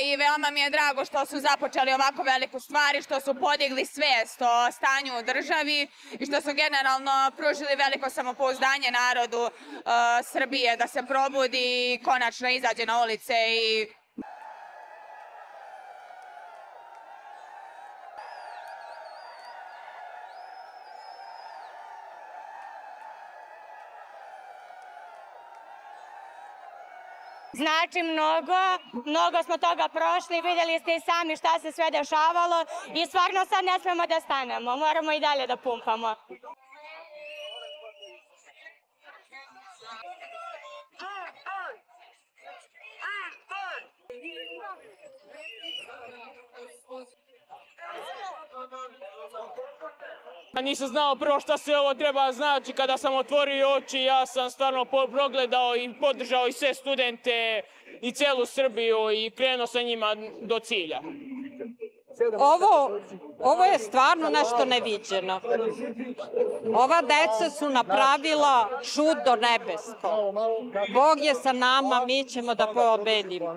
I veoma mi je drago što su započeli ovako veliku stvar i što su podigli svest o stanju u državi i što su generalno pružili veliko samopouzdanje narodu Srbije da se probudi i konačno izađe na ulice i Znači mnogo smo toga prošli, vidjeli ste i sami šta se sve dešavalo i stvarno sad ne smemo da stanemo, moramo i dalje da pumpamo. Nisam znao prvo šta se ovo treba znači, kada sam otvorio oči ja sam stvarno progledao i podržao i sve studente i celu Srbiju i krenuo sa njima do cilja. Ovo je stvarno nešto neviđeno. Ova deca su napravila čudo nebesko. Bog je sa nama, mi ćemo da pobedimo.